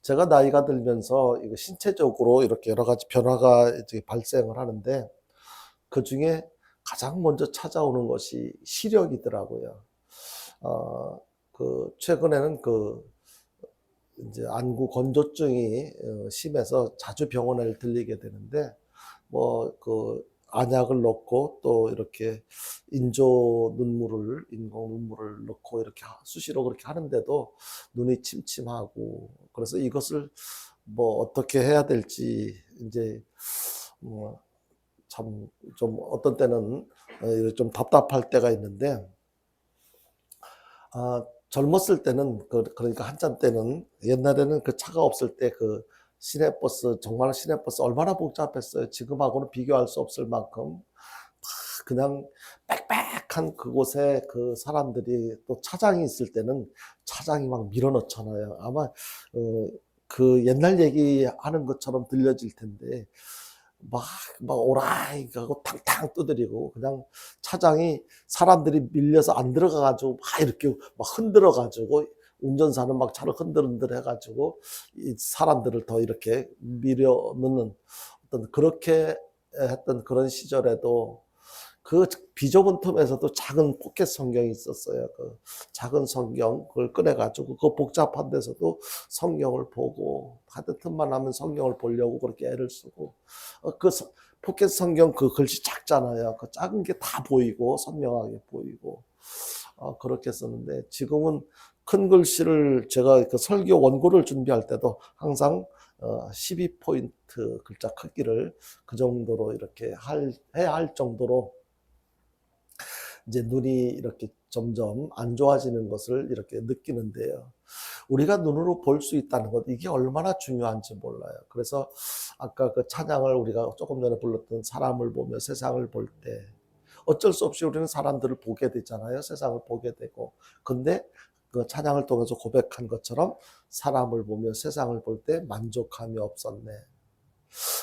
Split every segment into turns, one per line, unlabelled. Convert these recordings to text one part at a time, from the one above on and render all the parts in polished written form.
제가 나이가 들면서 이거 신체적으로 이렇게 여러 가지 변화가 이제 발생을 하는데 그중에 가장 먼저 찾아오는 것이 시력이더라고요. 어, 최근에는 이제 안구 건조증이 심해서 자주 병원에 들리게 되는데 안약을 넣고 또 이렇게 인공 눈물을 넣고 이렇게 수시로 그렇게 하는데도 눈이 침침하고 그래서 이것을 어떻게 해야 될지 이제 뭐 참 좀 어떤 때는 좀 답답할 때가 있는데 젊었을 때는 그러니까 한참 때는 옛날에는 그 차가 없을 때 시내버스 정말 시내버스 얼마나 복잡했어요. 지금하고는 비교할 수 없을 만큼 그냥 빽빽한 그곳에 그 사람들이 또 차장이 있을 때는 차장이 막 밀어넣잖아요. 아마 그 옛날 얘기하는 것처럼 들려질 텐데 막, 막 오라이 하고 탕탕 두드리고 그냥 차장이 사람들이 밀려서 안 들어가가지고 막 이렇게 막 흔들어가지고 운전사는 막 차를 흔들흔들 해가지고 이 사람들을 더 이렇게 밀어 넣는 어떤 그렇게 했던 그런 시절에도 그 비좁은 틈에서도 작은 포켓 성경이 있었어요. 그 작은 성경 그걸 꺼내가지고 그 복잡한 데서도 성경을 보고 하던 틈만 하면 성경을 보려고 그렇게 애를 쓰고 포켓 성경 그 글씨 작잖아요. 그 작은 게 다 보이고 선명하게 보이고 그렇게 썼는데 지금은 큰 글씨를 제가 그 설교 원고를 준비할 때도 항상 12포인트 글자 크기를 그 정도로 이렇게 해야 할 정도로 이제 눈이 이렇게 점점 안 좋아지는 것을 이렇게 느끼는데요. 우리가 눈으로 볼 수 있다는 것, 이게 얼마나 중요한지 몰라요. 그래서 아까 그 찬양을 우리가 조금 전에 불렀던 사람을 보며 세상을 볼 때 어쩔 수 없이 우리는 사람들을 보게 되잖아요. 세상을 보게 되고. 근데 그 찬양을 통해서 고백한 것처럼 사람을 보며 세상을 볼 때 만족함이 없었네.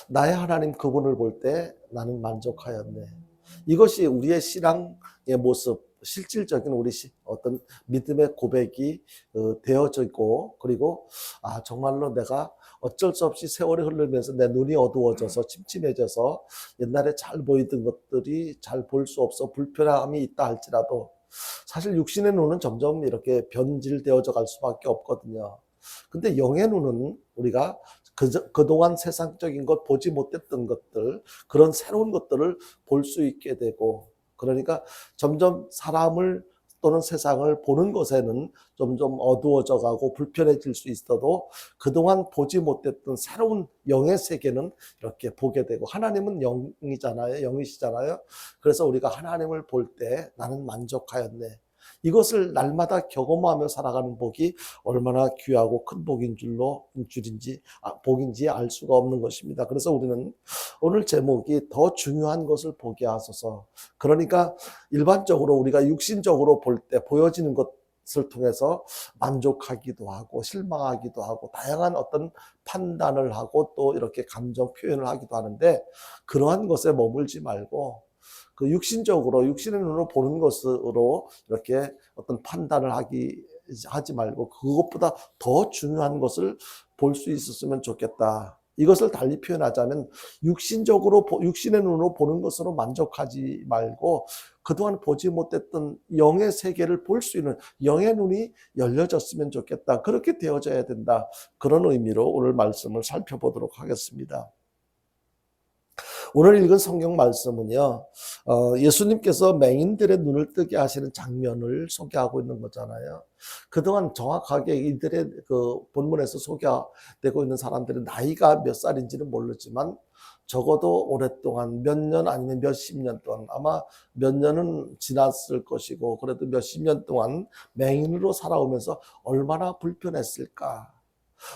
나의 하나님 그분을 볼 때 나는 만족하였네. 이것이 우리의 신앙의 모습, 실질적인 우리 어떤 믿음의 고백이 되어져 있고, 그리고 정말로 내가 어쩔 수 없이 세월이 흐르면서 내 눈이 어두워져서 침침해져서 옛날에 잘 보이던 것들이 잘 볼 수 없어 불편함이 있다 할지라도 사실 육신의 눈은 점점 이렇게 변질되어져 갈 수밖에 없거든요. 근데 영의 눈은 우리가 그동안 세상적인 것, 보지 못했던 것들, 그런 새로운 것들을 볼 수 있게 되고, 그러니까 점점 사람을 또는 세상을 보는 것에는 점점 어두워져 가고 불편해질 수 있어도 그동안 보지 못했던 새로운 영의 세계는 이렇게 보게 되고, 하나님은 영이잖아요. 영이시잖아요. 그래서 우리가 하나님을 볼 때 나는 만족하였네. 이것을 날마다 경험하며 살아가는 복이 얼마나 귀하고 큰 복인지 알 수가 없는 것입니다. 그래서 우리는 오늘 제목이 더 중요한 것을 보게 하소서. 그러니까 일반적으로 우리가 육신적으로 볼 때 보여지는 것을 통해서 만족하기도 하고 실망하기도 하고 다양한 어떤 판단을 하고 또 이렇게 감정 표현을 하기도 하는데 그러한 것에 머물지 말고 그 육신의 눈으로 보는 것으로 이렇게 어떤 판단을 하지 말고 그것보다 더 중요한 것을 볼 수 있었으면 좋겠다. 이것을 달리 표현하자면 육신의 눈으로 보는 것으로 만족하지 말고 그동안 보지 못했던 영의 세계를 볼 수 있는 영의 눈이 열려졌으면 좋겠다. 그렇게 되어져야 된다. 그런 의미로 오늘 말씀을 살펴보도록 하겠습니다. 오늘 읽은 성경 말씀은요, 예수님께서 맹인들의 눈을 뜨게 하시는 장면을 소개하고 있는 거잖아요. 그동안 정확하게 이들의 본문에서 소개되고 있는 사람들의 나이가 몇 살인지는 모르지만 적어도 오랫동안 몇 년 아니면 몇십 년 동안 아마 몇 년은 지났을 것이고 그래도 몇십 년 동안 맹인으로 살아오면서 얼마나 불편했을까.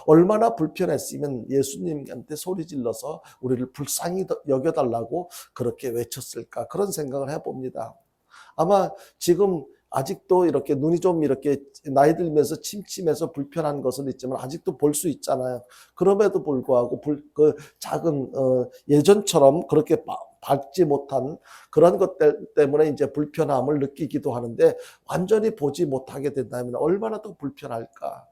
얼마나 불편했으면 예수님한테 소리 질러서 우리를 불쌍히 여겨달라고 그렇게 외쳤을까 그런 생각을 해봅니다. 아마 지금 아직도 이렇게 눈이 좀 이렇게 나이 들면서 침침해서 불편한 것은 있지만 아직도 볼 수 있잖아요. 그럼에도 불구하고 작은 예전처럼 그렇게 밝지 못한 그런 것 때문에 이제 불편함을 느끼기도 하는데 완전히 보지 못하게 된다면 얼마나 더 불편할까.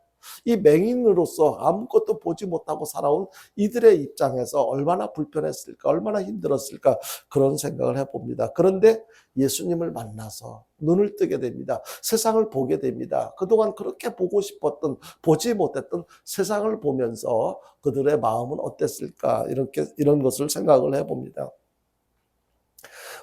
이 맹인으로서 아무것도 보지 못하고 살아온 이들의 입장에서 얼마나 불편했을까, 얼마나 힘들었을까, 그런 생각을 해봅니다. 그런데 예수님을 만나서 눈을 뜨게 됩니다. 세상을 보게 됩니다. 그동안 그렇게 보고 싶었던, 보지 못했던 세상을 보면서 그들의 마음은 어땠을까, 이런 것을 생각을 해봅니다.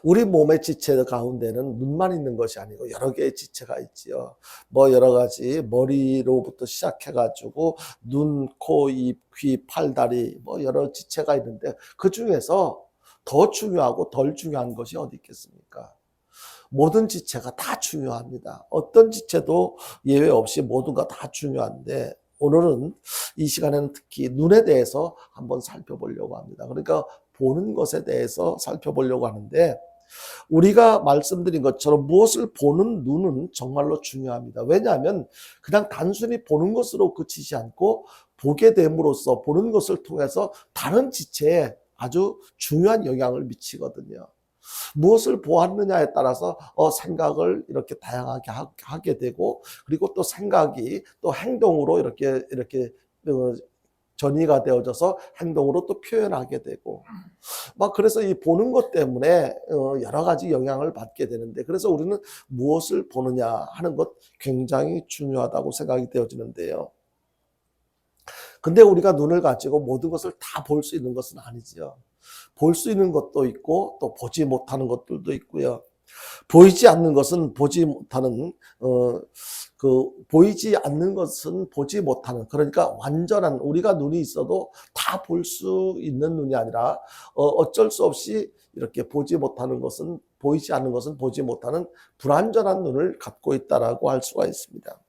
우리 몸의 지체 가운데는 눈만 있는 것이 아니고 여러 개의 지체가 있지요. 뭐 여러 가지 머리로부터 시작해가지고 눈, 코, 입, 귀, 팔, 다리 뭐 여러 지체가 있는데 그 중에서 더 중요하고 덜 중요한 것이 어디 있겠습니까? 모든 지체가 다 중요합니다. 어떤 지체도 예외 없이 모두가 다 중요한데 오늘은 이 시간에는 특히 눈에 대해서 한번 살펴보려고 합니다. 그러니까 보는 것에 대해서 살펴보려고 하는데 우리가 말씀드린 것처럼 무엇을 보는 눈은 정말로 중요합니다. 왜냐하면 그냥 단순히 보는 것으로 그치지 않고 보게 됨으로써 보는 것을 통해서 다른 지체에 아주 중요한 영향을 미치거든요. 무엇을 보았느냐에 따라서 생각을 이렇게 다양하게 하게 되고 그리고 또 생각이 또 행동으로 이렇게 전이가 되어져서 행동으로 또 표현하게 되고 막 그래서 이 보는 것 때문에 여러 가지 영향을 받게 되는데 그래서 우리는 무엇을 보느냐 하는 것 굉장히 중요하다고 생각이 되어지는데요. 근데 우리가 눈을 가지고 모든 것을 다 볼 수 있는 것은 아니지요. 볼 수 있는 것도 있고 또 보지 못하는 것들도 있고요. 보이지 않는 것은 보지 못하는 보이지 않는 것은 보지 못하는 그러니까 완전한 우리가 눈이 있어도 다 볼 수 있는 눈이 아니라 어쩔 수 없이 이렇게 보지 못하는 것은 보이지 않는 것은 보지 못하는 불완전한 눈을 갖고 있다라고 할 수가 있습니다.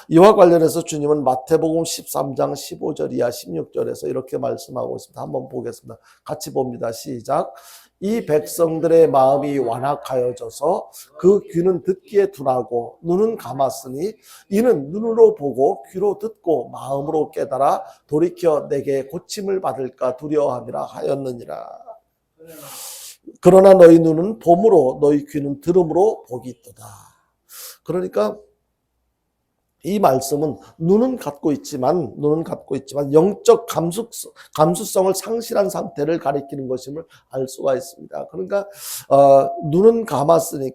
이와 관련해서 주님은 마태복음 13장 15절 이하 16절에서 이렇게 말씀하고 있습니다. 한번 보겠습니다. 같이 봅니다. 시작. 이 백성들의 마음이 완악하여져서 그 귀는 듣기에 둔하고 눈은 감았으니 이는 눈으로 보고 귀로 듣고 마음으로 깨달아 돌이켜 내게 고침을 받을까 두려워함이라 하였느니라. 그러나 너희 눈은 봄으로 너희 귀는 들음으로 복이 있도다. 그러니까 이 말씀은 눈은 갖고 있지만 영적 감수성을 상실한 상태를 가리키는 것임을 알 수가 있습니다. 그러니까 눈은 감았으니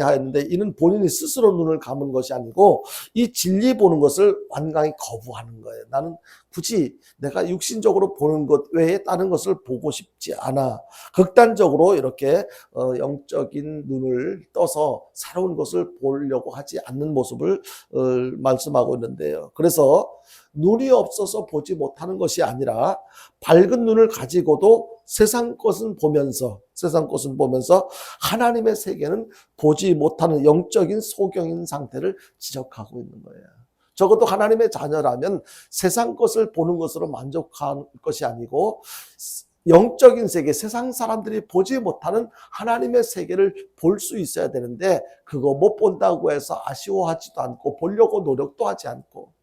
하였는데 이는 본인이 스스로 눈을 감은 것이 아니고 이 진리 보는 것을 완강히 거부하는 거예요. 나는 굳이 내가 육신적으로 보는 것 외에 다른 것을 보고 싶지 않아. 극단적으로 이렇게 영적인 눈을 떠서 새로운 것을 보려고 하지 않는 모습을 말씀하고 있는데요. 그래서 눈이 없어서 보지 못하는 것이 아니라 밝은 눈을 가지고도 세상 것은 보면서 하나님의 세계는 보지 못하는 영적인 소경인 상태를 지적하고 있는 거예요. 적어도 하나님의 자녀라면 세상 것을 보는 것으로 만족할 것이 아니고 영적인 세계, 세상 사람들이 보지 못하는 하나님의 세계를 볼 수 있어야 되는데 그거 못 본다고 해서 아쉬워하지도 않고 보려고 노력도 하지 않고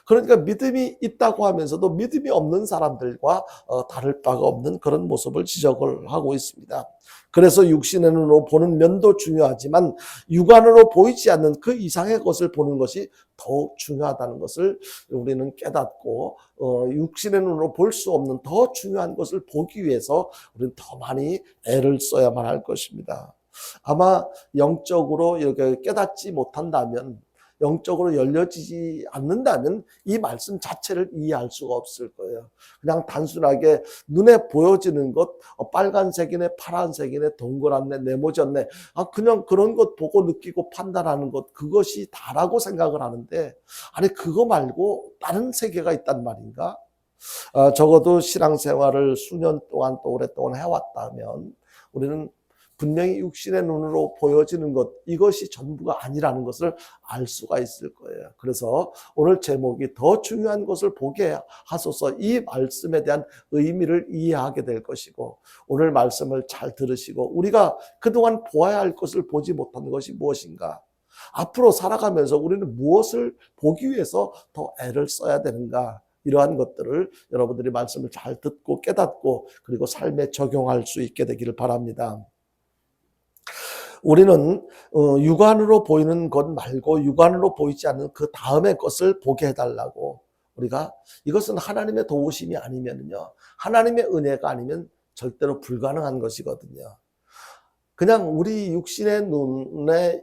그러니까 믿음이 있다고 하면서도 믿음이 없는 사람들과 다를 바가 없는 그런 모습을 지적을 하고 있습니다. 그래서 육신의 눈으로 보는 면도 중요하지만 육안으로 보이지 않는 그 이상의 것을 보는 것이 더욱 중요하다는 것을 우리는 깨닫고 육신의 눈으로 볼 수 없는 더 중요한 것을 보기 위해서 우리는 더 많이 애를 써야만 할 것입니다. 아마 영적으로 이렇게 깨닫지 못한다면 영적으로 열려지지 않는다면 이 말씀 자체를 이해할 수가 없을 거예요. 그냥 단순하게 눈에 보여지는 것, 빨간색이네, 파란색이네, 동그랗네, 네모졌네, 그냥 그런 것 보고 느끼고 판단하는 것, 그것이 다라고 생각을 하는데, 아니, 그거 말고 다른 세계가 있단 말인가? 적어도 신앙생활을 수년 동안 또 오랫동안 해왔다면, 우리는 분명히 육신의 눈으로 보여지는 것 이것이 전부가 아니라는 것을 알 수가 있을 거예요. 그래서 오늘 제목이 더 중요한 것을 보게 하소서 이 말씀에 대한 의미를 이해하게 될 것이고 오늘 말씀을 잘 들으시고 우리가 그동안 보아야 할 것을 보지 못한 것이 무엇인가 앞으로 살아가면서 우리는 무엇을 보기 위해서 더 애를 써야 되는가 이러한 것들을 여러분들이 말씀을 잘 듣고 깨닫고 그리고 삶에 적용할 수 있게 되기를 바랍니다. 우리는 육안으로 보이는 것 말고 육안으로 보이지 않는 그 다음의 것을 보게 해달라고. 우리가 이것은 하나님의 도우심이 아니면요, 하나님의 은혜가 아니면 절대로 불가능한 것이거든요. 그냥 우리 육신의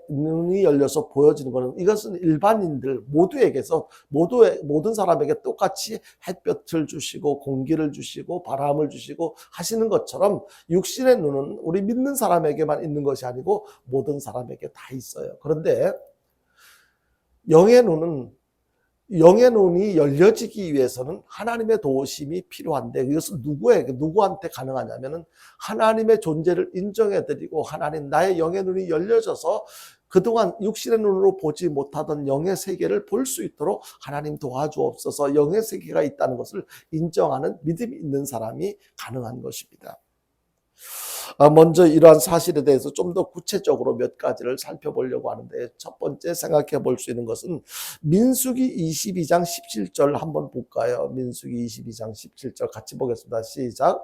눈이 열려서 보여지는 것은, 이것은 일반인들 모두에게서, 모든 사람에게 똑같이 햇볕을 주시고 공기를 주시고 바람을 주시고 하시는 것처럼, 육신의 눈은 우리 믿는 사람에게만 있는 것이 아니고 모든 사람에게 다 있어요. 그런데 영의 눈이 열려지기 위해서는 하나님의 도우심이 필요한데, 이것은 누구한테 가능하냐면은 하나님의 존재를 인정해드리고, 하나님, 나의 영의 눈이 열려져서 그동안 육신의 눈으로 보지 못하던 영의 세계를 볼 수 있도록 하나님 도와주옵소서, 영의 세계가 있다는 것을 인정하는 믿음이 있는 사람이 가능한 것입니다. 먼저 이러한 사실에 대해서 좀 더 구체적으로 몇 가지를 살펴보려고 하는데, 첫 번째 생각해 볼 수 있는 것은 민수기 22장 17절 한번 볼까요? 민수기 22장 17절 같이 보겠습니다. 시작.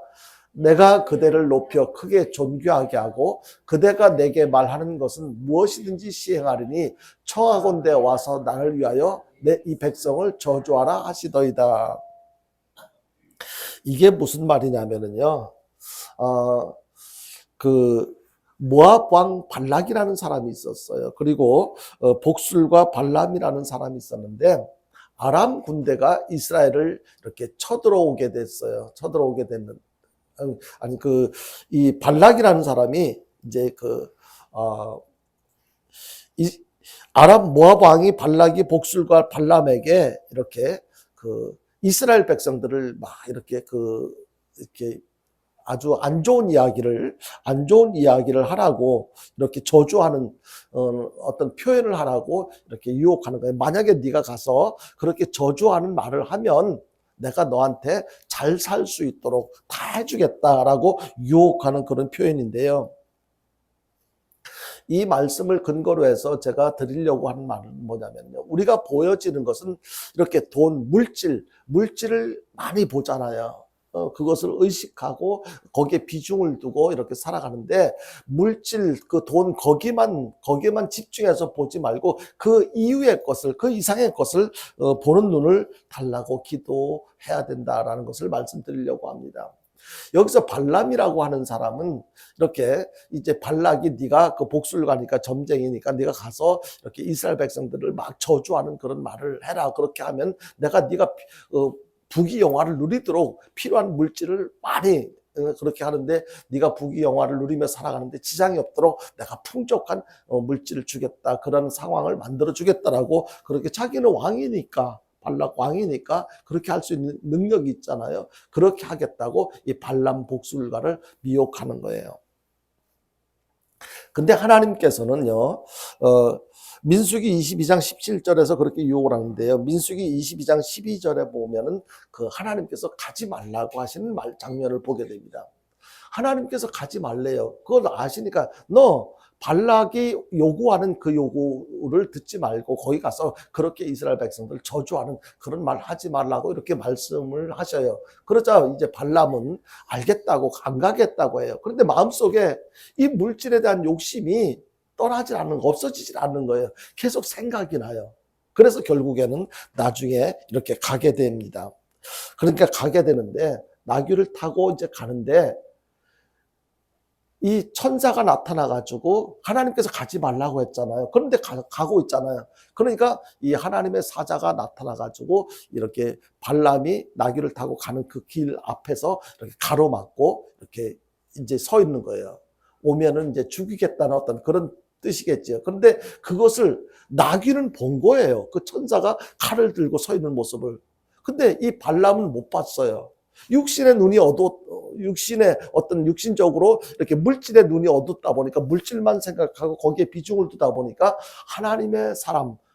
내가 그대를 높여 크게 존귀하게 하고 그대가 내게 말하는 것은 무엇이든지 시행하리니 청하건대 와서 나를 위하여 내 이 백성을 저주하라 하시더이다. 이게 무슨 말이냐면요, 모압 왕 발락이라는 사람이 있었어요. 그리고 복술과 발람이라는 사람이 있었는데, 아람 군대가 이스라엘을 이렇게 쳐들어오게 됐어요. 이 발락이라는 사람이 이제 아람 모압 왕이 발락이 복술과 발람에게 이렇게 이스라엘 백성들을 막 이렇게 아주 안 좋은 이야기를 하라고, 이렇게 저주하는 어떤 표현을 하라고 이렇게 유혹하는 거예요. 만약에 네가 가서 그렇게 저주하는 말을 하면 내가 너한테 잘 살 수 있도록 다 해주겠다라고 유혹하는 그런 표현인데요. 이 말씀을 근거로 해서 제가 드리려고 하는 말은 뭐냐면요, 우리가 보여지는 것은 이렇게 물질을 많이 보잖아요. 그것을 의식하고 거기에 비중을 두고 이렇게 살아가는데, 물질, 돈, 거기만 집중해서 보지 말고 그 이후의 것을, 그 이상의 것을 보는 눈을 달라고 기도해야 된다라는 것을 말씀드리려고 합니다. 여기서 발람이라고 하는 사람은 이렇게, 이제 발락이 네가 복술가니까, 점쟁이니까 네가 가서 이렇게 이스라엘 백성들을 막 저주하는 그런 말을 해라. 그렇게 하면 네가 부귀영화를 누리도록 필요한 물질을 많이 그렇게 하는데, 네가 부귀영화를 누리며 살아가는데 지장이 없도록 내가 풍족한 물질을 주겠다, 그런 상황을 만들어 주겠다라고, 그렇게 자기는 왕이니까, 발락 왕이니까 그렇게 할 수 있는 능력이 있잖아요. 그렇게 하겠다고 이 발람 복술가를 미혹하는 거예요. 근데 하나님께서는요, 민수기 22장 17절에서 그렇게 유혹을 하는데요, 민수기 22장 12절에 보면은 하나님께서 가지 말라고 하시는 장면을 보게 됩니다. 하나님께서 가지 말래요. 그걸 아시니까 발락이 요구하는 그 요구를 듣지 말고 거기 가서 그렇게 이스라엘 백성들 저주하는 그런 말 하지 말라고 이렇게 말씀을 하셔요. 그러자 이제 발람은 알겠다고 안 가겠다고 해요. 그런데 마음속에 이 물질에 대한 욕심이 없어지질 않는 거예요. 계속 생각이 나요. 그래서 결국에는 나중에 이렇게 가게 됩니다. 그러니까 가게 되는데, 나귀를 타고 이제 가는데 이 천사가 나타나가지고, 하나님께서 가지 말라고 했잖아요. 그런데 가고 있잖아요. 그러니까 이 하나님의 사자가 나타나가지고 이렇게 발람이 나귀를 타고 가는 그 길 앞에서 이렇게 가로막고 이렇게 이제 서 있는 거예요. 오면은 이제 죽이겠다는 어떤 그런 뜻이겠죠. 그런데 그것을 나귀는 본 거예요. 그 천사가 칼을 들고 서 있는 모습을. 근데 이 발람은 못 봤어요. 육신적으로 이렇게 물질의 눈이 어둡다 보니까 물질만 생각하고 거기에 비중을 두다 보니까 하나님의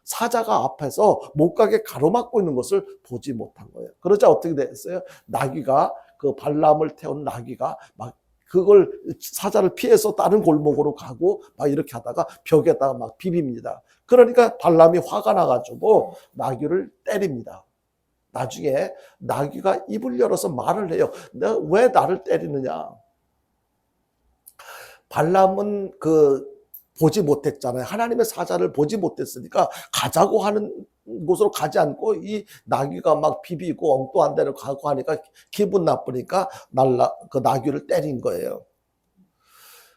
사자가 앞에서 못 가게 가로막고 있는 것을 보지 못한 거예요. 그러자 어떻게 됐어요? 발람을 태운 나귀가 막 그걸 사자를 피해서 다른 골목으로 가고 막 이렇게 하다가 벽에다가 막 비빕니다. 그러니까 발람이 화가 나가지고 나귀를 때립니다. 나중에 나귀가 입을 열어서 말을 해요. 내가 왜 나를 때리느냐? 발람은 보지 못했잖아요. 하나님의 사자를 보지 못했으니까 가자고 하는 곳으로 가지 않고 이 나귀가 막 비비고 엉뚱한 데로 가고 하니까 기분 나쁘니까 그 나귀를 때린 거예요.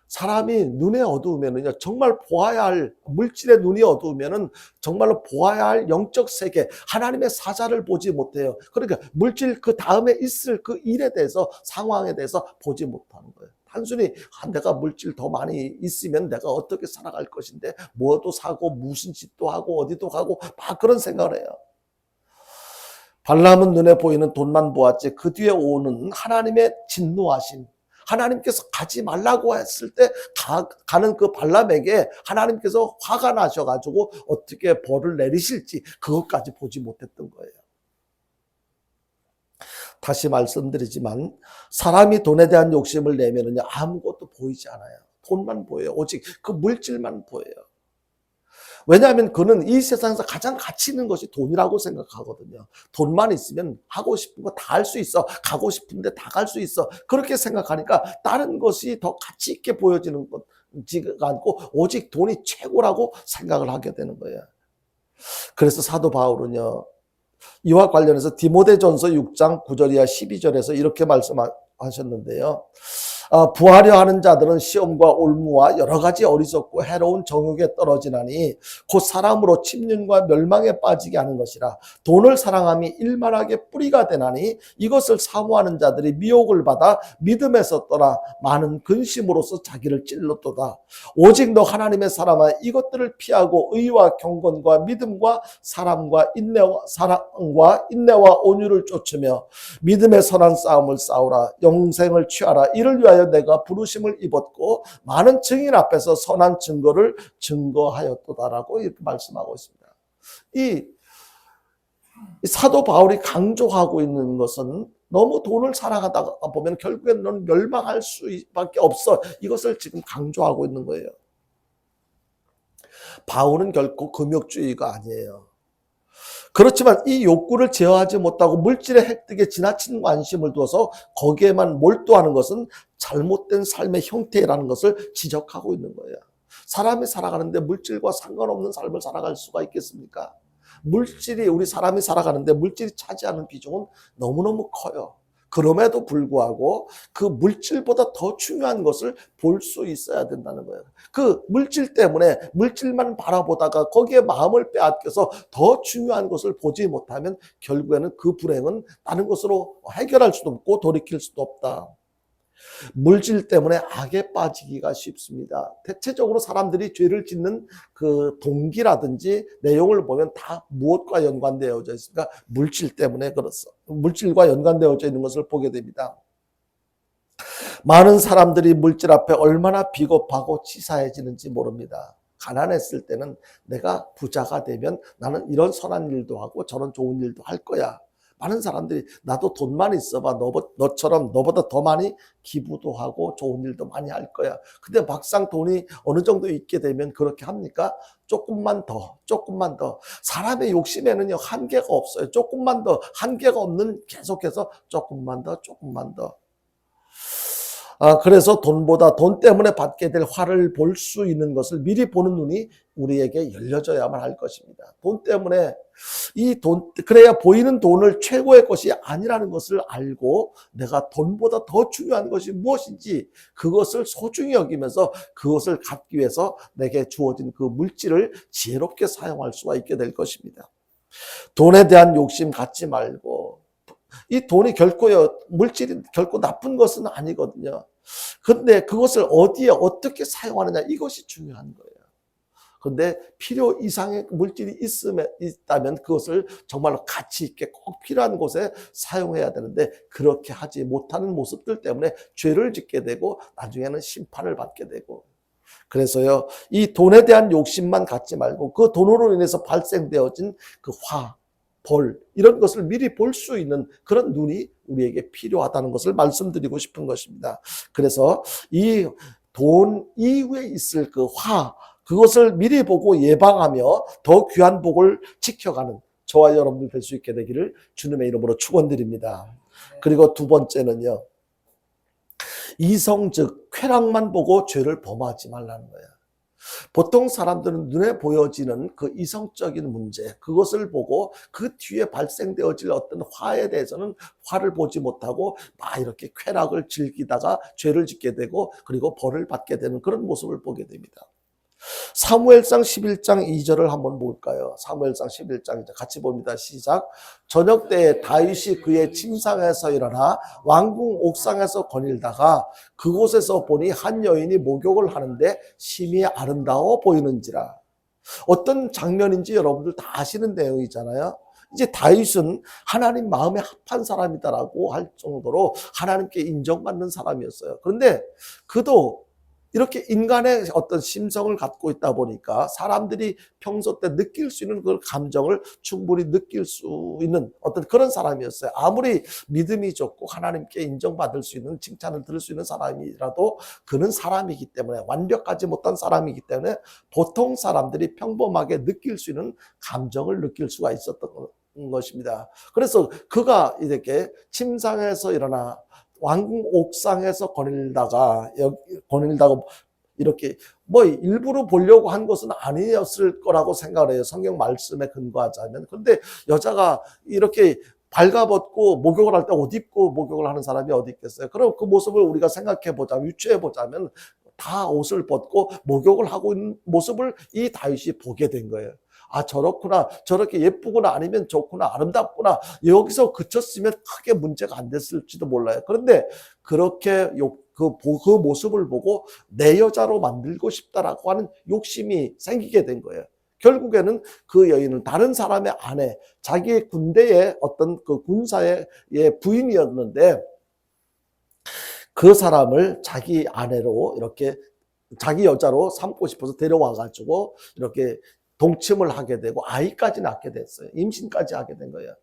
사람이 눈에 어두우면은요, 정말 보아야 할, 물질의 눈이 어두우면은 정말로 보아야 할 영적 세계, 하나님의 사자를 보지 못해요. 그러니까 물질 그 다음에 있을 그 일에 대해서, 상황에 대해서 보지 못하는 거예요. 단순히 내가 물질 더 많이 있으면 내가 어떻게 살아갈 것인데, 뭐도 사고 무슨 짓도 하고 어디도 가고 막 그런 생각을 해요. 발람은 눈에 보이는 돈만 보았지 그 뒤에 오는 하나님의 진노하심, 하나님께서 가지 말라고 했을 때 가는 그 발람에게 하나님께서 화가 나셔가지고 어떻게 벌을 내리실지 그것까지 보지 못했던 거예요. 다시 말씀드리지만 사람이 돈에 대한 욕심을 내면은 아무것도 보이지 않아요. 돈만 보여요. 오직 그 물질만 보여요. 왜냐하면 그는 이 세상에서 가장 가치 있는 것이 돈이라고 생각하거든요. 돈만 있으면 하고 싶은 거 다 할 수 있어. 가고 싶은데 다 갈 수 있어. 그렇게 생각하니까 다른 것이 더 가치 있게 보여지는 것지가 않고 오직 돈이 최고라고 생각을 하게 되는 거예요. 그래서 사도 바울은요, 이와 관련해서 디모데전서 6장 9절이야 12절에서 이렇게 말씀하셨는데요. 부하려 하는 자들은 시험과 올무와 여러 가지 어리석고 해로운 정욕에 떨어지나니 곧 사람으로 침륜과 멸망에 빠지게 하는 것이라. 돈을 사랑함이 일만하게 뿌리가 되나니 이것을 사모하는 자들이 미혹을 받아 믿음에서 떠나 많은 근심으로서 자기를 찔렀도다. 오직 너 하나님의 사람아 이것들을 피하고 의와 경건과 믿음과 사랑과 인내와 온유를 쫓으며 믿음의 선한 싸움을 싸우라. 영생을 취하라. 이를 위하여 내가 부르심을 입었고 많은 증인 앞에서 선한 증거를 증거하였도다라고 이렇게 말씀하고 있습니다. 이 사도 바울이 강조하고 있는 것은 너무 돈을 사랑하다가 보면 결국엔 넌 멸망할 수밖에 없어. 이것을 지금 강조하고 있는 거예요. 바울은 결코 금욕주의가 아니에요. 그렇지만 이 욕구를 제어하지 못하고 물질의 획득에 지나친 관심을 두어서 거기에만 몰두하는 것은 잘못된 삶의 형태라는 것을 지적하고 있는 거예요. 사람이 살아가는데 물질과 상관없는 삶을 살아갈 수가 있겠습니까? 우리 사람이 살아가는데 물질이 차지하는 비중은 너무너무 커요. 그럼에도 불구하고 그 물질보다 더 중요한 것을 볼 수 있어야 된다는 거예요. 그 물질 때문에 물질만 바라보다가 거기에 마음을 빼앗겨서 더 중요한 것을 보지 못하면 결국에는 그 불행은 다른 것으로 해결할 수도 없고 돌이킬 수도 없다. 물질 때문에 악에 빠지기가 쉽습니다. 대체적으로 사람들이 죄를 짓는 그 동기라든지 내용을 보면 다 무엇과 연관되어져 있습니까? 물질 때문에 그렇소. 물질과 연관되어져 있는 것을 보게 됩니다. 많은 사람들이 물질 앞에 얼마나 비겁하고 치사해지는지 모릅니다. 가난했을 때는 내가 부자가 되면 나는 이런 선한 일도 하고 저런 좋은 일도 할 거야. 많은 사람들이 나도 돈만 있어봐 너처럼 너보다 더 많이 기부도 하고 좋은 일도 많이 할 거야. 근데 막상 돈이 어느 정도 있게 되면 그렇게 합니까? 조금만 더. 사람의 욕심에는요 한계가 없어요. 조금만 더. 한계가 없는 계속해서 조금만 더. 그래서 돈 때문에 받게 될 화를 볼 수 있는 것을 미리 보는 눈이 우리에게 열려져야만 할 것입니다. 돈 때문에 그래야 보이는 돈을 최고의 것이 아니라는 것을 알고 내가 돈보다 더 중요한 것이 무엇인지 그것을 소중히 여기면서 그것을 갖기 위해서 내게 주어진 그 물질을 지혜롭게 사용할 수가 있게 될 것입니다. 돈에 대한 욕심 갖지 말고 이 돈이 물질이 결코 나쁜 것은 아니거든요. 근데 그것을 어디에 어떻게 사용하느냐 이것이 중요한 거예요. 근데 필요 이상의 물질이 있다면 그것을 정말로 가치 있게 꼭 필요한 곳에 사용해야 되는데 그렇게 하지 못하는 모습들 때문에 죄를 짓게 되고 나중에는 심판을 받게 되고 그래서요 이 돈에 대한 욕심만 갖지 말고 그 돈으로 인해서 발생되어진 그 벌 이런 것을 미리 볼 수 있는 그런 눈이 우리에게 필요하다는 것을 말씀드리고 싶은 것입니다. 그래서 이 돈 이후에 있을 그것을 미리 보고 예방하며 더 귀한 복을 지켜가는 저와 여러분들 될 수 있게 되기를 주님의 이름으로 축원드립니다. 그리고 두 번째는요. 이성 즉 쾌락만 보고 죄를 범하지 말라는 거예요. 보통 사람들은 눈에 보여지는 그 이성적인 문제, 그것을 보고 그 뒤에 발생되어질 어떤 화에 대해서는 화를 보지 못하고 막 이렇게 쾌락을 즐기다가 죄를 짓게 되고 그리고 벌을 받게 되는 그런 모습을 보게 됩니다. 사무엘상 11장 2절을 한번 볼까요? 사무엘상 11장 이제 같이 봅니다. 시작. 저녁 때에 다윗이 그의 침상에서 일어나 왕궁 옥상에서 거닐다가 그곳에서 보니 한 여인이 목욕을 하는데 심히 아름다워 보이는지라. 어떤 장면인지 여러분들 다 아시는 내용이잖아요. 이제 다윗은 하나님 마음에 합한 사람이다라고 할 정도로 하나님께 인정받는 사람이었어요. 그런데 그도 이렇게 인간의 어떤 심성을 갖고 있다 보니까 사람들이 평소 때 느낄 수 있는 그 감정을 충분히 느낄 수 있는 어떤 그런 사람이었어요. 아무리 믿음이 좋고 하나님께 인정받을 수 있는 칭찬을 들을 수 있는 사람이라도 그는 사람이기 때문에 완벽하지 못한 사람이기 때문에 보통 사람들이 평범하게 느낄 수 있는 감정을 느낄 수가 있었던 것입니다. 그래서 그가 이렇게 침상에서 일어나 왕궁 옥상에서 거닐다가 이렇게 뭐 일부러 보려고 한 것은 아니었을 거라고 생각을 해요. 성경 말씀에 근거하자면. 그런데 여자가 이렇게 발가벗고 목욕을 할 때 옷 입고 목욕을 하는 사람이 어디 있겠어요? 그럼 그 모습을 우리가 생각해 보자면, 유추해 보자면 다 옷을 벗고 목욕을 하고 있는 모습을 이 다윗이 보게 된 거예요. 아, 저렇구나, 저렇게 예쁘구나, 아니면 좋구나, 아름답구나, 여기서 그쳤으면 크게 문제가 안 됐을지도 몰라요. 그런데 그렇게 그 모습을 보고 내 여자로 만들고 싶다라고 하는 욕심이 생기게 된 거예요. 결국에는 그 여인은 다른 사람의 아내, 자기의 군대의 어떤 그 군사의 부인이었는데 그 사람을 자기 아내로 이렇게 자기 여자로 삼고 싶어서 데려와가지고 이렇게 동침을 하게 되고 아이까지 낳게 됐어요. 임신까지 하게 된 거예요.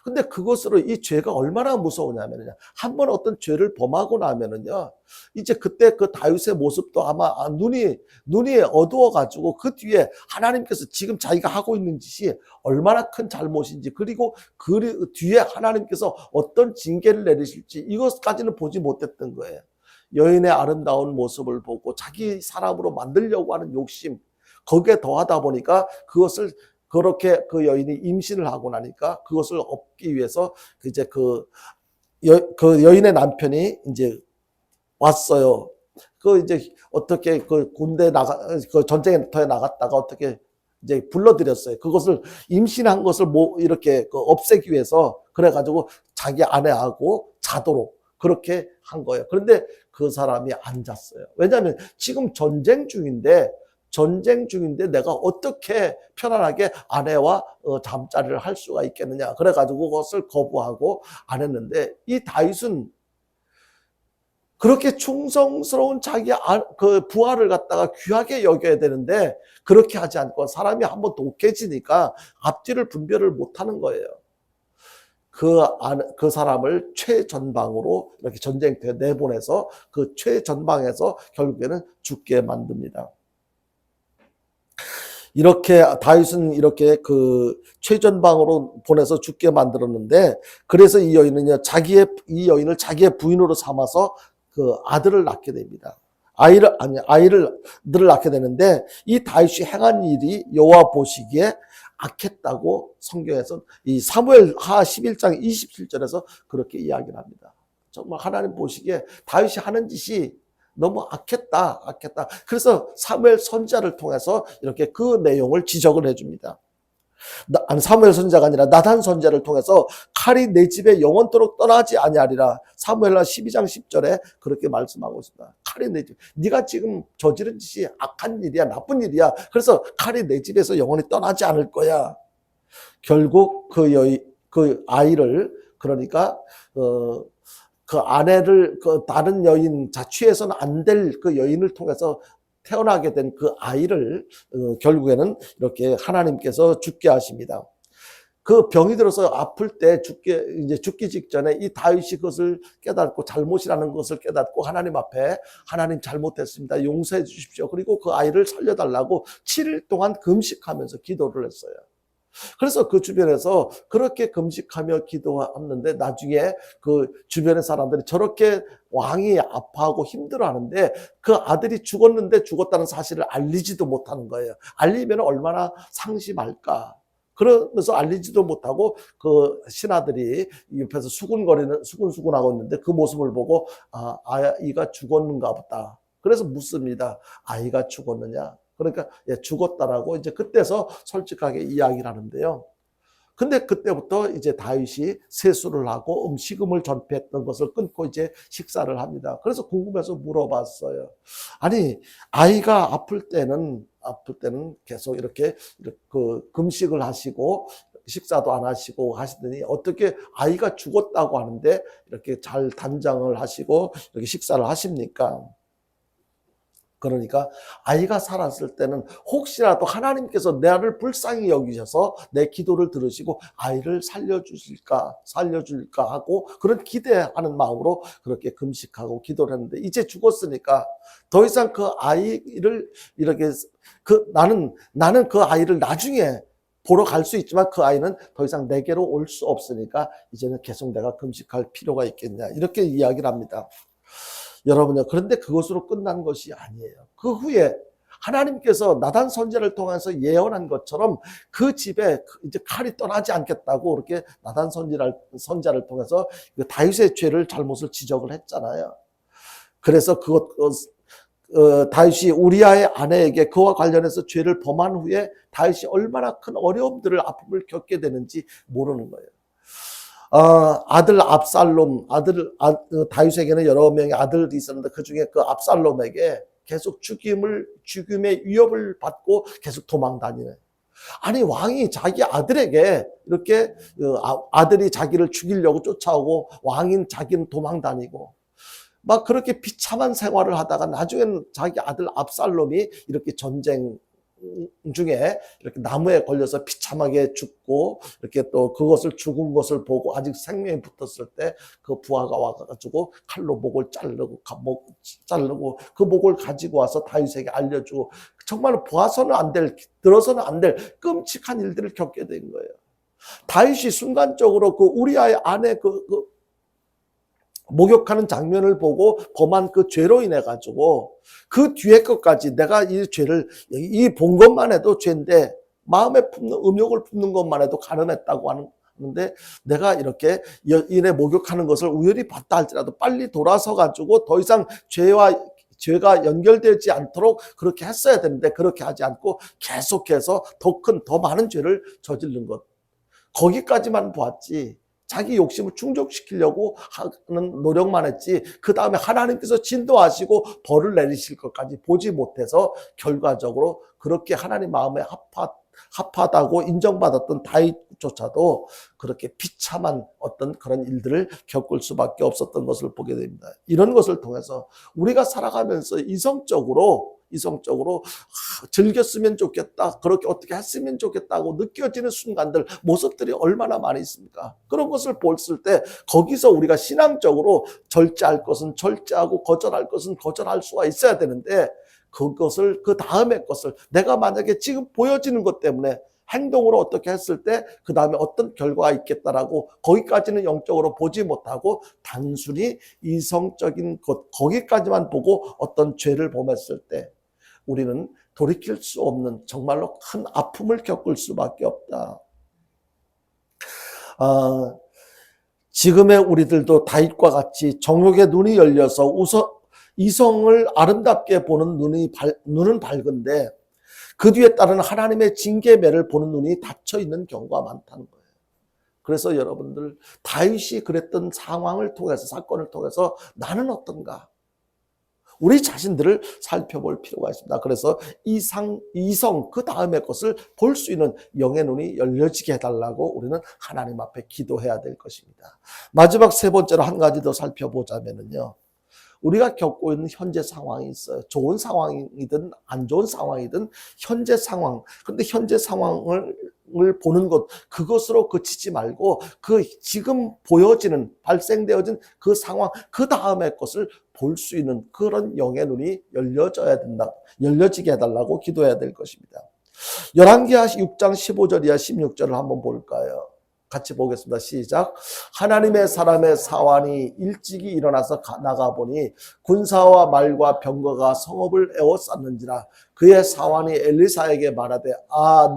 근데 그것으로 이 죄가 얼마나 무서우냐면요. 한번 어떤 죄를 범하고 나면은요. 이제 그때 그 다윗의 모습도 아마 눈이 어두워가지고 그 뒤에 하나님께서 지금 자기가 하고 있는 짓이 얼마나 큰 잘못인지 그리고 그 뒤에 하나님께서 어떤 징계를 내리실지 이것까지는 보지 못했던 거예요. 여인의 아름다운 모습을 보고 자기 사람으로 만들려고 하는 욕심 거기에 더하다 보니까 그것을 그렇게 그 여인이 임신을 하고 나니까 그것을 얻기 위해서 이제 그 여인의 남편이 이제 왔어요. 그 이제 어떻게 그 군대 그 전쟁터에 나갔다가 어떻게 이제 불러들였어요. 그것을 임신한 것을 뭐 이렇게 그 없애기 위해서 그래가지고 자기 아내하고 자도록 그렇게 한 거예요. 그런데 그 사람이 안 잤어요. 왜냐하면 지금 전쟁 중인데 내가 어떻게 편안하게 아내와 잠자리를 할 수가 있겠느냐. 그래가지고 그것을 거부하고 안 했는데 이 다윗은 그렇게 충성스러운 자기 그 부하를 갖다가 귀하게 여겨야 되는데 그렇게 하지 않고 사람이 한번 독해지니까 앞뒤를 분별을 못하는 거예요. 그 사람을 최전방으로 이렇게 전쟁터에 내보내서 그 최전방에서 결국에는 죽게 만듭니다. 이렇게 다윗은 이렇게 그 최전방으로 보내서 죽게 만들었는데 그래서 이 여인을 자기의 부인으로 삼아서 그 아들을 낳게 됩니다. 아이를 낳게 되는데 이 다윗이 행한 일이 여호와 보시기에 악했다고 성경에서 이 사무엘하 11장 27절에서 그렇게 이야기를 합니다. 정말 하나님 보시기에 다윗이 하는 짓이 너무 악했다. 그래서 사무엘 선지자를 통해서 이렇게 그 내용을 지적을 해줍니다. 사무엘 선지자가 아니라 나단 선지자를 통해서 칼이 내 집에 영원토록 떠나지 아니하리라. 사무엘하 12장 10절에 그렇게 말씀하고 있습니다. 칼이 내 집, 네가 지금 저지른 짓이 악한 일이야, 나쁜 일이야. 그래서 칼이 내 집에서 영원히 떠나지 않을 거야. 결국 그 아이를 그러니까 그 아내를 그 다른 여인 자취해서는 안 될 그 여인을 통해서 태어나게 된 그 아이를 결국에는 이렇게 하나님께서 죽게 하십니다. 그 병이 들어서 아플 때 죽기 직전에 이 다윗이 그것을 깨닫고 잘못이라는 것을 깨닫고 하나님 앞에 하나님 잘못했습니다. 용서해 주십시오. 그리고 그 아이를 살려달라고 7일 동안 금식하면서 기도를 했어요. 그래서 그 주변에서 그렇게 금식하며 기도하는데 나중에 그 주변의 사람들이 저렇게 왕이 아파하고 힘들어하는데 그 아들이 죽었는데 죽었다는 사실을 알리지도 못하는 거예요. 알리면 얼마나 상심할까. 그러면서 알리지도 못하고 그 신하들이 옆에서 수군수군하고 있는데 그 모습을 보고 아이가 죽었는가 보다. 그래서 묻습니다. 아이가 죽었느냐? 그러니까 죽었다라고 이제 그때서 솔직하게 이야기를 하는데요. 근데 그때부터 이제 다윗이 세수를 하고 식음을 전폐했던 것을 끊고 이제 식사를 합니다. 그래서 궁금해서 물어봤어요. 아니, 아이가 아플 때는 계속 이렇게 그 금식을 하시고 식사도 안 하시고 하시더니 어떻게 아이가 죽었다고 하는데 이렇게 잘 단장을 하시고 이렇게 식사를 하십니까? 그러니까 아이가 살았을 때는 혹시라도 하나님께서 나를 불쌍히 여기셔서 내 기도를 들으시고 아이를 살려줄까 하고 그런 기대하는 마음으로 그렇게 금식하고 기도를 했는데 이제 죽었으니까 더 이상 그 아이를 이렇게 나는 그 아이를 나중에 보러 갈 수 있지만 그 아이는 더 이상 내게로 올 수 없으니까 이제는 계속 내가 금식할 필요가 있겠냐 이렇게 이야기를 합니다. 여러분요. 그런데 그것으로 끝난 것이 아니에요. 그 후에 하나님께서 나단 선지자를 통해서 예언한 것처럼 그 집에 이제 칼이 떠나지 않겠다고 그렇게 나단 선지자를 통해서 다윗의 죄를 잘못을 지적을 했잖아요. 그래서 다윗이 우리아의 아내에게 그와 관련해서 죄를 범한 후에 다윗이 얼마나 큰 어려움들을 아픔을 겪게 되는지 모르는 거예요. 아들 압살롬, 다윗에게는 여러 명의 아들이 있었는데 그 중에 그 압살롬에게 계속 죽임의 위협을 받고 계속 도망 다니네. 아니, 왕이 자기 아들에게 이렇게 아들이 자기를 죽이려고 쫓아오고 왕인 자기는 도망 다니고 막 그렇게 비참한 생활을 하다가 나중에는 자기 아들 압살롬이 이렇게 전쟁 중에 이렇게 나무에 걸려서 비참하게 죽고 이렇게 또 그것을 죽은 것을 보고 아직 생명이 붙었을 때 그 부하가 와가지고 칼로 목을 자르고 그 목을 가지고 와서 다윗에게 알려주고 정말 보아서는 안 될, 들어서는 안 될 끔찍한 일들을 겪게 된 거예요. 다윗이 순간적으로 그 우리아의 아내 목욕하는 장면을 보고 범한 그 죄로 인해 가지고 그 뒤에 것까지 내가 이 죄를 본 것만 해도 죄인데 마음에 품는 음욕을 품는 것만 해도 가늠했다고 하는데 내가 이렇게 여인의 목욕하는 것을 우연히 봤다 할지라도 빨리 돌아서 가지고 더 이상 죄가 연결되지 않도록 그렇게 했어야 되는데 그렇게 하지 않고 계속해서 더 많은 죄를 저지른 것. 거기까지만 보았지. 자기 욕심을 충족시키려고 하는 노력만 했지 그 다음에 하나님께서 진도하시고 벌을 내리실 것까지 보지 못해서 결과적으로 그렇게 하나님 마음에 합하다고 인정받았던 다윗조차도 그렇게 비참한 어떤 그런 일들을 겪을 수밖에 없었던 것을 보게 됩니다. 이런 것을 통해서 우리가 살아가면서 이성적으로 즐겼으면 좋겠다. 그렇게 어떻게 했으면 좋겠다고 느껴지는 순간들, 모습들이 얼마나 많이 있습니까? 그런 것을 봤을 때 거기서 우리가 신앙적으로 절제할 것은 절제하고 거절할 것은 거절할 수가 있어야 되는데 그것을 그 다음의 것을 내가 만약에 지금 보여지는 것 때문에 행동으로 어떻게 했을 때 그 다음에 어떤 결과가 있겠다라고 거기까지는 영적으로 보지 못하고 단순히 이성적인 것 거기까지만 보고 어떤 죄를 범했을 때 우리는 돌이킬 수 없는 정말로 큰 아픔을 겪을 수밖에 없다. 지금의 우리들도 다윗과 같이 정욕의 눈이 열려서 이성을 아름답게 보는 눈은 밝은데 그 뒤에 따른 하나님의 징계매를 보는 눈이 닫혀 있는 경우가 많다는 거예요. 그래서 여러분들 다윗이 그랬던 상황을 통해서 사건을 통해서 나는 어떤가? 우리 자신들을 살펴볼 필요가 있습니다. 그래서 이성 그 다음의 것을 볼 수 있는 영의 눈이 열려지게 해달라고 우리는 하나님 앞에 기도해야 될 것입니다. 마지막 세 번째로 한 가지 더 살펴보자면요. 우리가 겪고 있는 현재 상황이 있어요. 좋은 상황이든 안 좋은 상황이든 현재 상황. 근데 현재 상황을 보는 것, 그것으로 그치지 말고 그 지금 보여지는 발생되어진 그 상황, 그 다음의 것을 볼 수 있는 그런 영의 눈이 열려지게 해달라고 기도해야 될 것입니다. 열왕기하 6장 15절 이하 16절을 한번 볼까요? 같이 보겠습니다. 시작. 하나님의 사람의 사환이 일찍이 일어나서 나가보니 군사와 말과 병거가 성읍을 에워쌌는지라. 그의 사환이 엘리사에게 말하되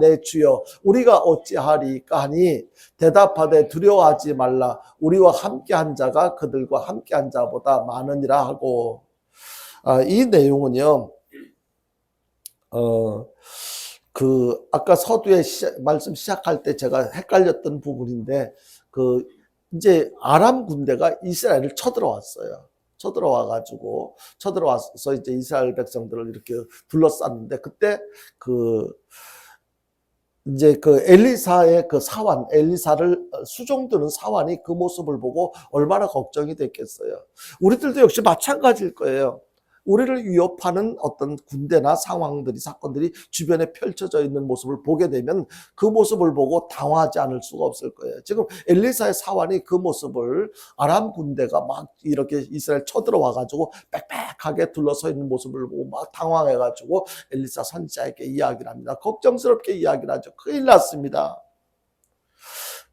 내 주여 우리가 어찌하리까 하니 대답하되 두려워하지 말라. 우리와 함께한 자가 그들과 함께한 자보다 많으니라 하고. 이 내용은요. 아까 서두에 말씀 시작할 때 제가 헷갈렸던 부분인데, 이제 아람 군대가 이스라엘을 쳐들어왔어요. 쳐들어와서 이제 이스라엘 백성들을 이렇게 둘러쌌는데, 그때 이제 엘리사의 엘리사를 수종드는 사환이 그 모습을 보고 얼마나 걱정이 됐겠어요. 우리들도 역시 마찬가지일 거예요. 우리를 위협하는 어떤 군대나 상황들이, 사건들이 주변에 펼쳐져 있는 모습을 보게 되면 그 모습을 보고 당황하지 않을 수가 없을 거예요. 지금 엘리사의 사환이 그 모습을 아람 군대가 막 이렇게 이스라엘 쳐들어와가지고 빽빽하게 둘러서 있는 모습을 보고 막 당황해가지고 엘리사 선지자에게 이야기를 합니다. 걱정스럽게 이야기를 하죠. 큰일 났습니다.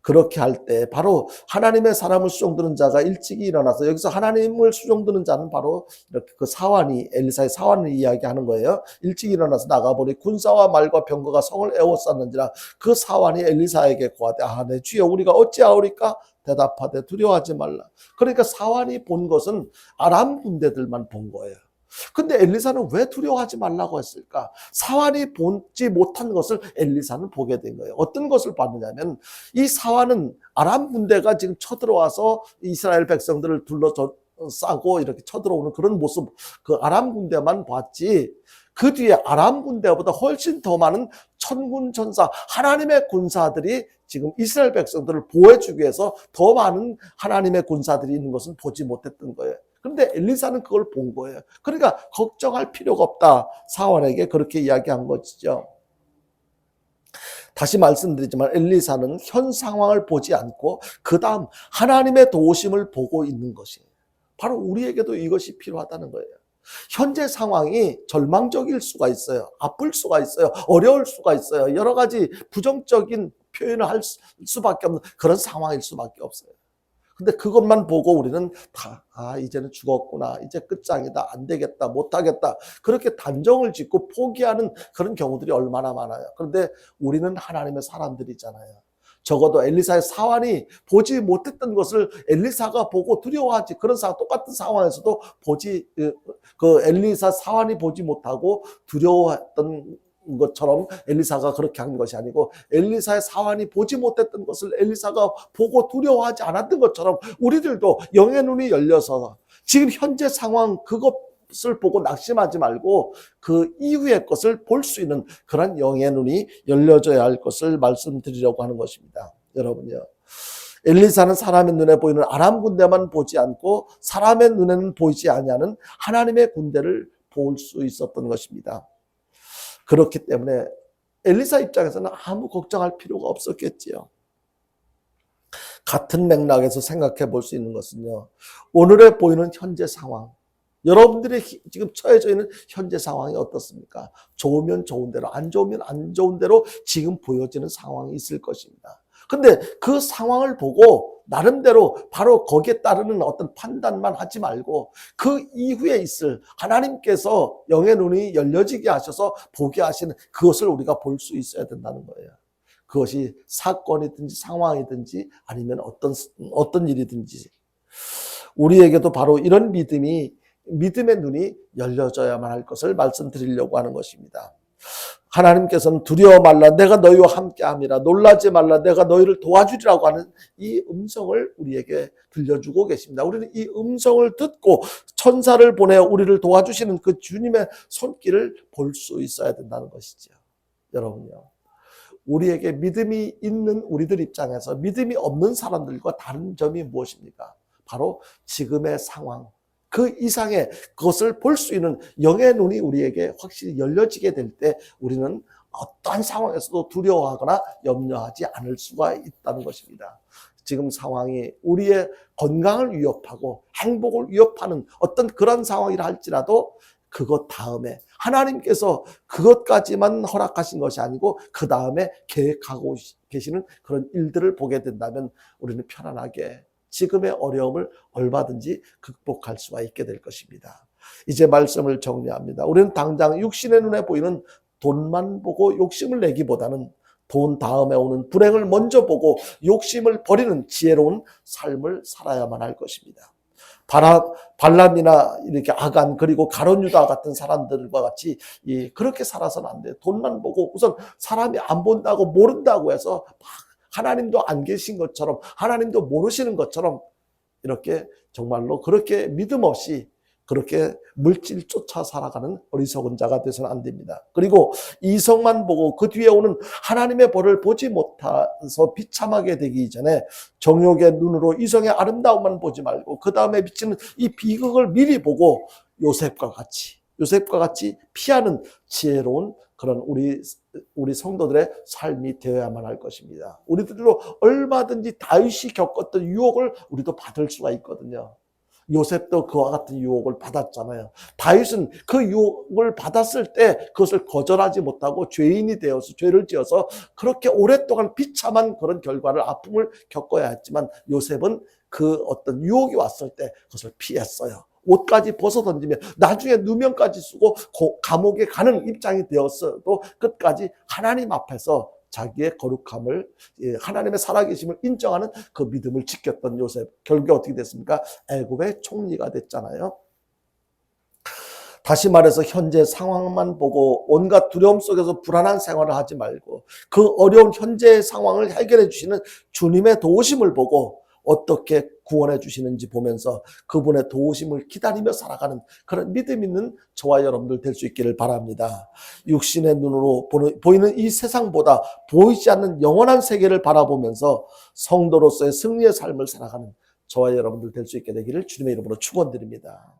그렇게 할 때 바로 하나님의 사람을 수종드는 자가 일찍이 일어나서, 여기서 하나님을 수종드는 자는 바로 이렇게 엘리사의 사환을 이야기하는 거예요. 일찍 일어나서 나가보니 군사와 말과 병거가 성을 에워쌌는지라. 그 사환이 엘리사에게 고하되 내 주여 우리가 어찌하오리까? 대답하되 두려워하지 말라. 그러니까 사환이 본 것은 아람 군대들만 본 거예요. 근데 엘리사는 왜 두려워하지 말라고 했을까? 사환이 보지 못한 것을 엘리사는 보게 된 거예요. 어떤 것을 봤느냐면, 이 사환은 아람 군대가 지금 쳐들어와서 이스라엘 백성들을 둘러싸고 이렇게 쳐들어오는 그런 모습, 그 아람 군대만 봤지, 그 뒤에 아람 군대보다 훨씬 더 많은 천군 천사, 하나님의 군사들이 지금 이스라엘 백성들을 보호해주기 위해서 더 많은 하나님의 군사들이 있는 것은 보지 못했던 거예요. 그런데 엘리사는 그걸 본 거예요. 그러니까 걱정할 필요가 없다. 사환에게 그렇게 이야기한 것이죠. 다시 말씀드리지만 엘리사는 현 상황을 보지 않고 그 다음 하나님의 도우심을 보고 있는 것이에요. 바로 우리에게도 이것이 필요하다는 거예요. 현재 상황이 절망적일 수가 있어요. 아플 수가 있어요. 어려울 수가 있어요. 여러 가지 부정적인 표현을 할 수밖에 없는 그런 상황일 수밖에 없어요. 근데 그것만 보고 우리는 이제는 죽었구나, 이제 끝장이다, 안 되겠다, 못하겠다, 그렇게 단정을 짓고 포기하는 그런 경우들이 얼마나 많아요. 그런데 우리는 하나님의 사람들이잖아요. 적어도 엘리사의 사환이 보지 못했던 것을 엘리사가 보고 두려워하지. 그런 똑같은 상황에서도 엘리사 사환이 보지 못하고 두려워했던 것처럼 엘리사가 그렇게 한 것이 아니고, 엘리사의 사환이 보지 못했던 것을 엘리사가 보고 두려워하지 않았던 것처럼 우리들도 영의 눈이 열려서 지금 현재 상황 그것을 보고 낙심하지 말고 그 이후의 것을 볼 수 있는 그런 영의 눈이 열려져야 할 것을 말씀드리려고 하는 것입니다. 여러분요, 엘리사는 사람의 눈에 보이는 아람 군대만 보지 않고 사람의 눈에는 보이지 아니하는 하나님의 군대를 볼 수 있었던 것입니다. 그렇기 때문에 엘리사 입장에서는 아무 걱정할 필요가 없었겠지요. 같은 맥락에서 생각해 볼 수 있는 것은요, 오늘에 보이는 현재 상황, 여러분들이 지금 처해져 있는 현재 상황이 어떻습니까? 좋으면 좋은 대로, 안 좋으면 안 좋은 대로 지금 보여지는 상황이 있을 것입니다. 근데 그 상황을 보고 나름대로 바로 거기에 따르는 어떤 판단만 하지 말고 그 이후에 있을 하나님께서 영의 눈이 열려지게 하셔서 보게 하시는 그것을 우리가 볼 수 있어야 된다는 거예요. 그것이 사건이든지 상황이든지 아니면 어떤 일이든지 우리에게도 바로 이런 믿음의 눈이 열려져야만 할 것을 말씀드리려고 하는 것입니다. 하나님께서는 두려워 말라, 내가 너희와 함께함이라, 놀라지 말라, 내가 너희를 도와주리라고 하는 이 음성을 우리에게 들려주고 계십니다. 우리는 이 음성을 듣고 천사를 보내 우리를 도와주시는 그 주님의 손길을 볼 수 있어야 된다는 것이죠. 여러분요, 우리에게 믿음이 있는 우리들 입장에서 믿음이 없는 사람들과 다른 점이 무엇입니까? 바로 지금의 상황, 그 이상의 그것을 볼 수 있는 영의 눈이 우리에게 확실히 열려지게 될 때 우리는 어떠한 상황에서도 두려워하거나 염려하지 않을 수가 있다는 것입니다. 지금 상황이 우리의 건강을 위협하고 행복을 위협하는 어떤 그런 상황이라 할지라도 그것 다음에 하나님께서 그것까지만 허락하신 것이 아니고 그 다음에 계획하고 계시는 그런 일들을 보게 된다면 우리는 편안하게 지금의 어려움을 얼마든지 극복할 수가 있게 될 것입니다. 이제 말씀을 정리합니다. 우리는 당장 육신의 눈에 보이는 돈만 보고 욕심을 내기보다는 돈 다음에 오는 불행을 먼저 보고 욕심을 버리는 지혜로운 삶을 살아야만 할 것입니다. 발람이나 이렇게 아간 그리고 가룟 유다 같은 사람들과 같이 그렇게 살아서는 안 돼요. 돈만 보고 우선 사람이 안 본다고 모른다고 해서 막 하나님도 안 계신 것처럼 하나님도 모르시는 것처럼 이렇게 정말로 그렇게 믿음 없이 그렇게 물질 쫓아 살아가는 어리석은 자가 되서는 안 됩니다. 그리고 이성만 보고 그 뒤에 오는 하나님의 벌을 보지 못해서 비참하게 되기 전에 정욕의 눈으로 이성의 아름다움만 보지 말고 그 다음에 비치는 이 비극을 미리 보고 요셉과 같이 피하는 지혜로운 그런 우리 성도들의 삶이 되어야만 할 것입니다. 우리들도 얼마든지 다윗이 겪었던 유혹을 우리도 받을 수가 있거든요. 요셉도 그와 같은 유혹을 받았잖아요. 다윗은 그 유혹을 받았을 때 그것을 거절하지 못하고 죄인이 되어서 죄를 지어서 그렇게 오랫동안 비참한 그런 결과를 아픔을 겪어야 했지만 요셉은 그 어떤 유혹이 왔을 때 그것을 피했어요. 옷까지 벗어던지며 나중에 누명까지 쓰고 감옥에 가는 입장이 되었어도 끝까지 하나님 앞에서 자기의 거룩함을 하나님의 살아계심을 인정하는 그 믿음을 지켰던 요셉. 결국에 어떻게 됐습니까? 애굽의 총리가 됐잖아요. 다시 말해서 현재 상황만 보고 온갖 두려움 속에서 불안한 생활을 하지 말고 그 어려운 현재의 상황을 해결해 주시는 주님의 도우심을 보고 어떻게 구원해 주시는지 보면서 그분의 도우심을 기다리며 살아가는 그런 믿음 있는 저와 여러분들 될 수 있기를 바랍니다. 육신의 눈으로 보이는 이 세상보다 보이지 않는 영원한 세계를 바라보면서 성도로서의 승리의 삶을 살아가는 저와 여러분들 될 수 있게 되기를 주님의 이름으로 축원드립니다.